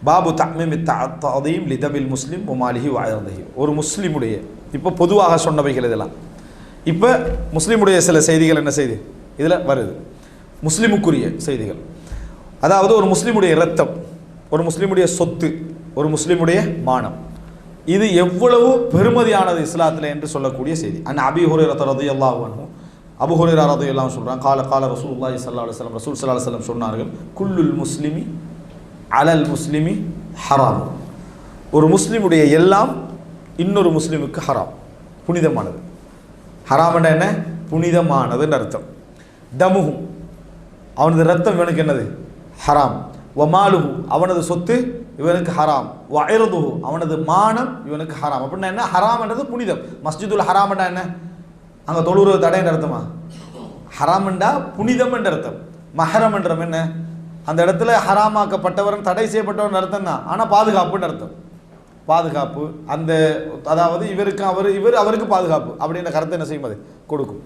பாபு தஅமீம் தஅதீம் லிதபில் முஸ்லிம் வமாலிஹி வஅர்திஹி. ஒரு முஸ்லிமுடைய இப்போ பொதுவாக சொன்னவைகள் இதெல்லாம். இப்போ முஸ்லிமுடைய சில செய்திகள் என்ன செய்தி இதில் வருது, முஸ்லிமுக்குரிய செய்திகள். அதாவது ஒரு முஸ்லிமுடைய இரத்தம், ஒரு முஸ்லிமுடைய சொத்து, ஒரு முஸ்லிமுடைய மானம், இது எவ்வளவு பெருமதியானது இஸ்லாத்தில் என்று சொல்லக்கூடிய செய்தி. அபீ ஹுரைரா ரலியல்லாஹு அன்ஹு, அபூ ஹுரைரா ரலியல்லாஹு அன்ஹு சொல்றாங்க, கால ரசூலுல்லாஹி ஸல்லல்லாஹு அலைஹி வஸல்லம், ரசூல் ஸல்லல்லாஹு அலைஹி வஸல்லம் சொன்னார்கள், குல்லுல் முஸ்லிமி அலல் முஸ்லிமி ஹராம். ஒரு முஸ்லிமுடைய எல்லாம் இன்னொரு முஸ்லிமுக்கு ஹராம், புனிதமானது. ஹராம் என்ன? புனிதமானதுன்னு அர்த்தம். தமுஹு, அவனது ரத்தம் இவனுக்கு என்னது? ஹராம். வமாலுஹு, அவனது சொத்து இவனுக்கு ஹராம். வஇர்துஹு, அவனது மானம் இவனுக்கு ஹராம். அப்படின்னா என்ன? ஹராம் என்றது புனிதம். மஸ்ஜிதுல் ஹராம் என்றா என்ன? அங்கே தொழுகிறது தடை என்ற அர்த்தமா? ஹராம் என்றா புனிதம் என்ற அர்த்தம். மஹரம் என்றம் என்ன? அந்த இடத்துல ஹராமாக்கப்பட்டவன், தடை செய்யப்பட்டவன் அர்த்தம் தான், ஆனால் பாதுகாப்புன்னு அர்த்தம். பாதுகாப்பு, அந்த அதாவது இவருக்கு இவர் அவருக்கு பாதுகாப்பு அப்படின்ற கருத்தை என்ன செய்யும், அது கொடுக்கும்.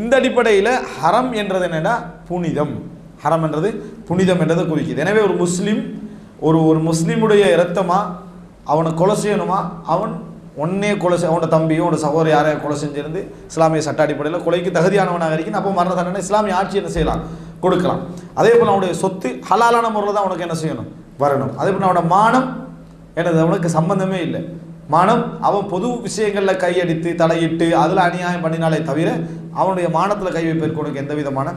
இந்த அடிப்படையில் ஹரம் என்றது என்னன்னா புனிதம். ஹரம் என்றது புனிதம் என்றதை குறிக்குது. எனவே ஒரு முஸ்லீம் ஒரு முஸ்லீமுடைய இரத்தமா அவனை கொலை செய்யணுமா, அவன் ஒன்னே கொலை அவனோட தம்பியும் அவனோட சகோதரி யாரையா கொலை செஞ்சிருந்து இஸ்லாமிய சட்ட அடிப்படையில் கொலைக்கு தகுதியானவனாக இருக்கணும். அப்போ மரண தண்டனை இஸ்லாமிய ஆட்சி என்ன செய்யலாம், கொடுக்கலாம். அதே போல் அவனுடைய சொத்து ஹலாலான முறையில் தான் அவனுக்கு என்ன செய்யணும், வரணும். அதே போல் அவனோட மானம் எனது அவனுக்கு சம்பந்தமே இல்லை. மானம் அவன் பொது விஷயங்களில் கையடித்து தலையிட்டு அதில் அநியாயம் பண்ணினாலே தவிர அவனுடைய மானத்தில் கை வைப்பதற்கு உனக்கு எந்த விதமான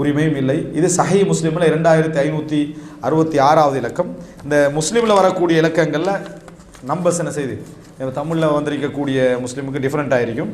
உரிமையும் இல்லை. இது சஹீஹ் முஸ்லிமில் 2566வது இலக்கம். இந்த முஸ்லீமில் வரக்கூடிய இலக்கங்களில் நம்பர்ஸ் என்ன செய்து தமிழில் வந்திருக்கக்கூடிய முஸ்லீமுக்கு டிஃப்ரெண்ட் ஆகிருக்கும்.